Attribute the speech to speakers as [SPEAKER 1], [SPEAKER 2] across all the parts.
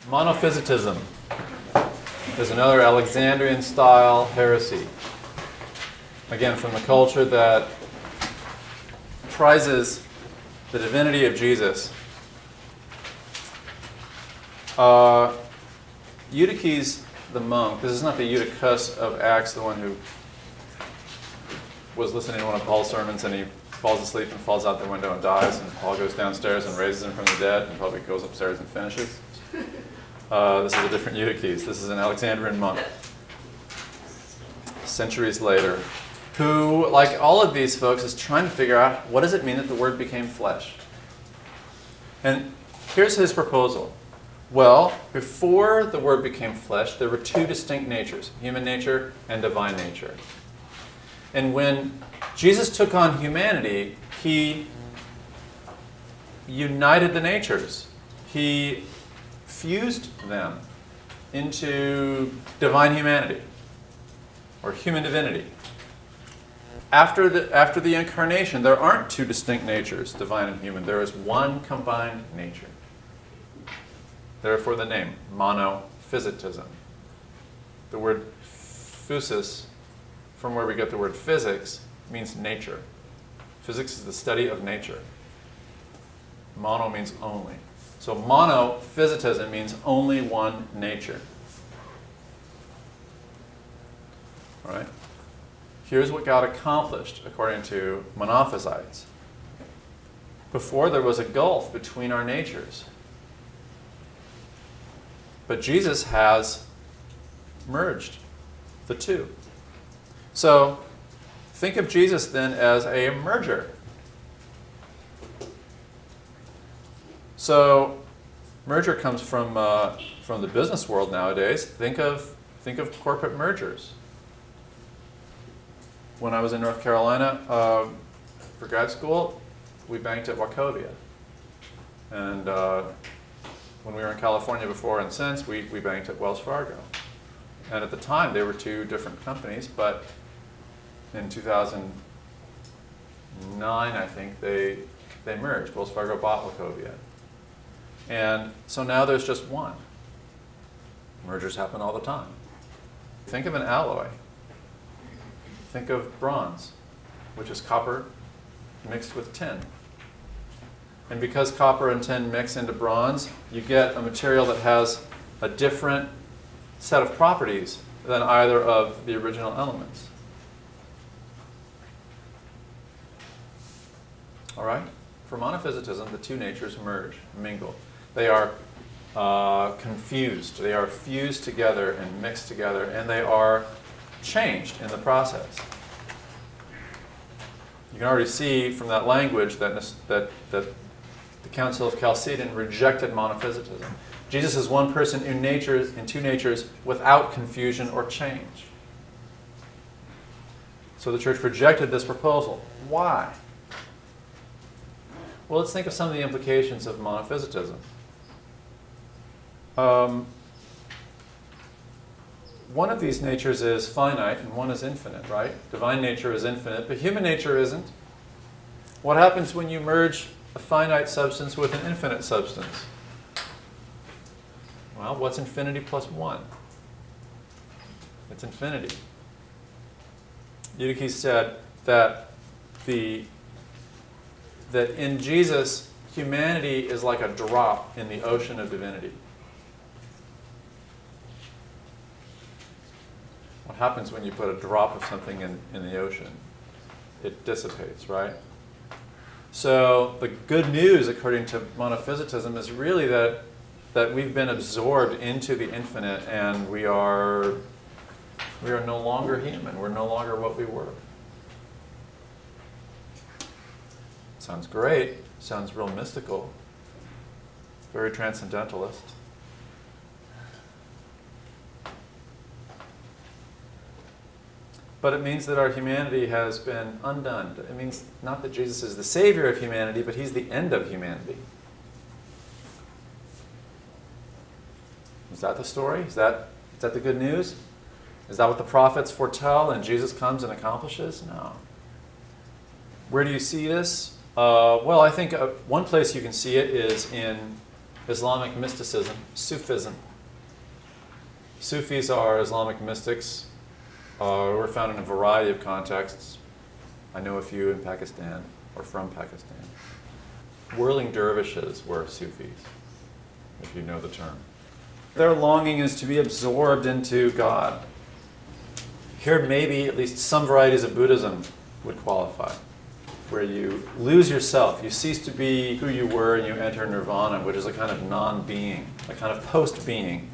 [SPEAKER 1] Monophysitism is another Alexandrian-style heresy. Again, from the culture that prizes the divinity of Jesus. Eutyches the monk, this is not the Eutychus of Acts, the one who was listening to one of Paul's sermons and he falls asleep and falls out the window and dies, and Paul goes downstairs and raises him from the dead and probably goes upstairs and finishes. This is a different Eutyches. This is an Alexandrian monk, centuries later, who, like all of these folks, is trying to figure out what does it mean that the Word became flesh. And here's his proposal. Well, before the Word became flesh, there were two distinct natures, human nature and divine nature. And when Jesus took on humanity, he united the natures. He fused them into divine humanity, or human divinity. After the incarnation, there aren't two distinct natures, divine and human. There is one combined nature. Therefore the name, Monophysitism. The word physis, from where we get the word physics, means nature. Physics is the study of nature. Mono means only. So monophysitism means only one nature. All right? Here's what got accomplished according to Monophysites. Before there was a gulf between our natures. But Jesus has merged the two. So think of Jesus then as a merger. So merger comes from the business world nowadays. Think of corporate mergers. When I was in North Carolina for grad school, we banked at Wachovia. And when we were in California before and since, we banked at Wells Fargo. And at the time, they were two different companies, but in 2009, I think, they merged. Wells Fargo bought Wachovia. And so now there's just one. Mergers happen all the time. Think of an alloy. Think of bronze, which is copper mixed with tin. And because copper and tin mix into bronze, you get a material that has a different set of properties than either of the original elements. All right? For monophysitism, the two natures merge, mingle. They are confused. They are fused together and mixed together, and they are changed in the process. You can already see from that language that the Council of Chalcedon rejected monophysitism. Jesus is one person in two natures without confusion or change. So the church rejected this proposal. Why? Well, let's think of some of the implications of monophysitism. One of these natures is finite and one is infinite, right? Divine nature is infinite, but human nature isn't. What happens when you merge a finite substance with an infinite substance? Well, what's infinity plus 1? It's infinity. Eutyches said that in Jesus, humanity is like a drop in the ocean of divinity. What happens when you put a drop of something in the ocean? It dissipates, right? So the good news, according to monophysitism, is really that we've been absorbed into the infinite, and we are no longer human. We're no longer what we were. Sounds great. Sounds real mystical. Very transcendentalist. But it means that our humanity has been undone. It means not that Jesus is the savior of humanity, but he's the end of humanity. Is that the story? Is that the good news? Is that what the prophets foretell and Jesus comes and accomplishes? No. Where do you see this? Well, I think one place you can see it is in Islamic mysticism, Sufism. Sufis are Islamic mystics who are found in a variety of contexts. I know a few in Pakistan, or from Pakistan. Whirling dervishes were Sufis, if you know the term. Their longing is to be absorbed into God. Here maybe at least some varieties of Buddhism would qualify, where you lose yourself, you cease to be who you were and you enter nirvana, which is a kind of non-being, a kind of post-being.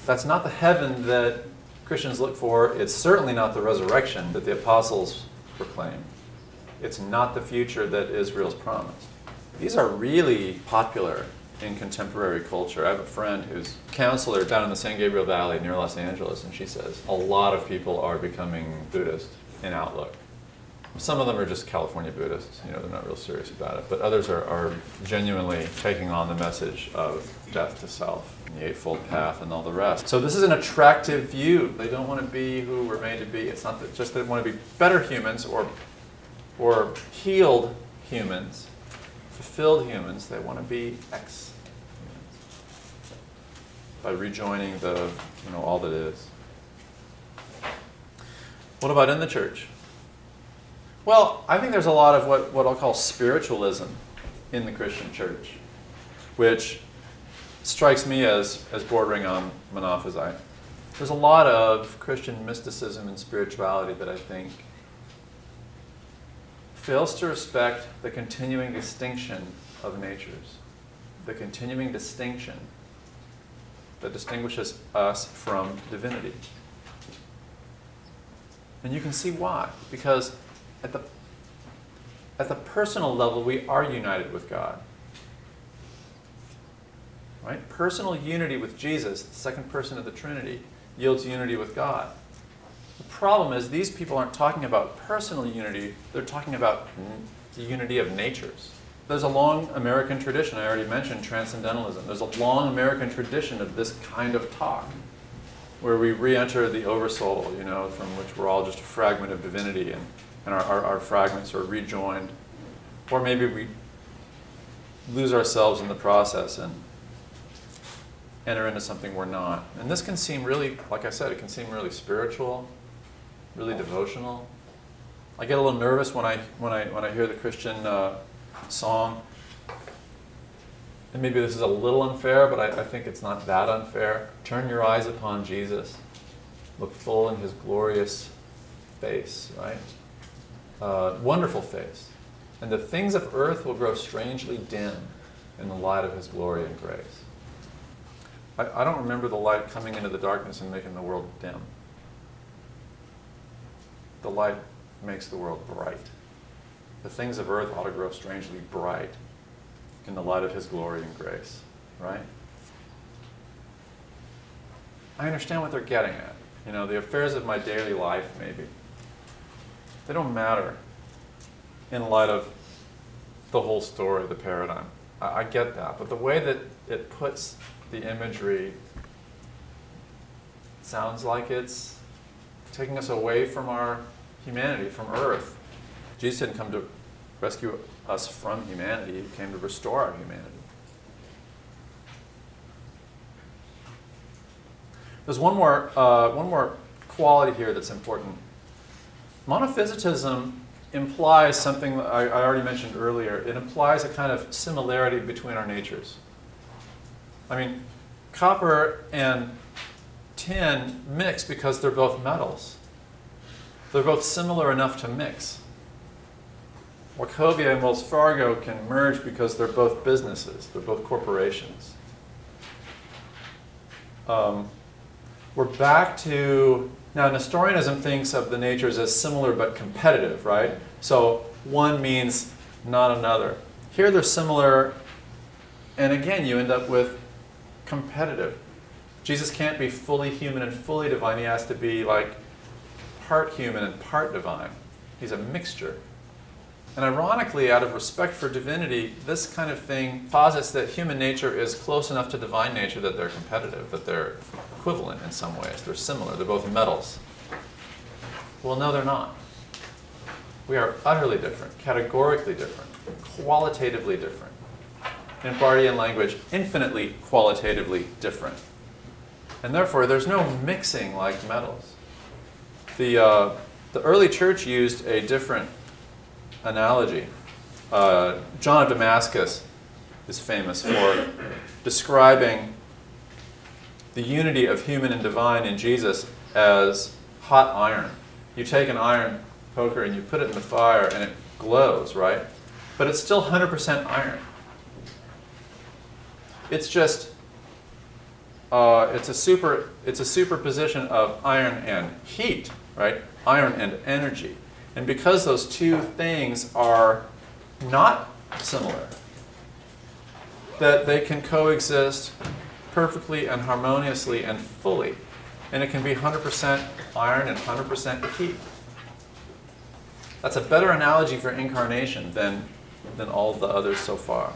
[SPEAKER 1] That's not the heaven that Christians look for. It's certainly not the resurrection that the apostles proclaim. It's not the future that Israel's promised. These are really popular in contemporary culture. I have a friend who's a counselor down in the San Gabriel Valley near Los Angeles, and she says a lot of people are becoming Buddhist in outlook. Some of them are just California Buddhists, they're not real serious about it, but others are genuinely taking on the message of death to self, and the Eightfold Path, and all the rest. So this is an attractive view. They don't want to be who we're made to be. It's not that just they want to be better humans or healed humans, fulfilled humans. They want to be ex-humans by rejoining all that is. What about in the church? Well, I think there's a lot of what I'll call spiritualism in the Christian church, which strikes me as bordering on Monophysite. There's a lot of Christian mysticism and spirituality that I think fails to respect the continuing distinction of natures, the continuing distinction that distinguishes us from divinity. And you can see why, because at the personal level, we are united with God. Right? Personal unity with Jesus, the second person of the Trinity, yields unity with God. The problem is these people aren't talking about personal unity, they're talking about the unity of natures. There's a long American tradition, I already mentioned transcendentalism. There's a long American tradition of this kind of talk, where we re-enter the oversoul, from which we're all just a fragment of divinity, and our fragments are rejoined. Or maybe we lose ourselves in the process and enter into something we're not. And this can seem really, like I said, it can seem really spiritual, really devotional. I get a little nervous when I hear the Christian song. And maybe this is a little unfair, but I think it's not that unfair. Turn your eyes upon Jesus. Look full in his glorious face, right? Wonderful face. And the things of earth will grow strangely dim in the light of his glory and grace. I don't remember the light coming into the darkness and making the world dim. The light makes the world bright. The things of earth ought to grow strangely bright in the light of his glory and grace, right? I understand what they're getting at. The affairs of my daily life, maybe. They don't matter in light of the whole story, the paradigm. I get that, but the way that it puts the imagery sounds like it's taking us away from our humanity, from earth. Jesus didn't come to rescue us from humanity. He came to restore our humanity. There's one more quality here that's important. Monophysitism implies something that I already mentioned earlier. It implies a kind of similarity between our natures. I mean, copper and tin mix because they're both metals. They're both similar enough to mix. Wachovia and Wells Fargo can merge because they're both businesses. They're both corporations. We're back to, now Nestorianism thinks of the natures as similar but competitive, right? So one means not another. Here they're similar, and again you end up with competitive. Jesus can't be fully human and fully divine. He has to be like part human and part divine. He's a mixture. And ironically, out of respect for divinity, this kind of thing posits that human nature is close enough to divine nature that they're competitive, that they're equivalent in some ways. They're similar. They're both metals. Well, no, they're not. We are utterly different, categorically different, qualitatively different. in Bardian language, infinitely qualitatively different. And therefore, there's no mixing like metals. The early church used a different analogy. John of Damascus is famous for describing the unity of human and divine in Jesus as hot iron. You take an iron poker and you put it in the fire and it glows, right? But it's still 100% iron. It's just, it's a superposition of iron and heat, right? Iron and energy. And because those two things are not similar, that they can coexist perfectly and harmoniously and fully. And it can be 100% iron and 100% heat. That's a better analogy for incarnation than all the others so far.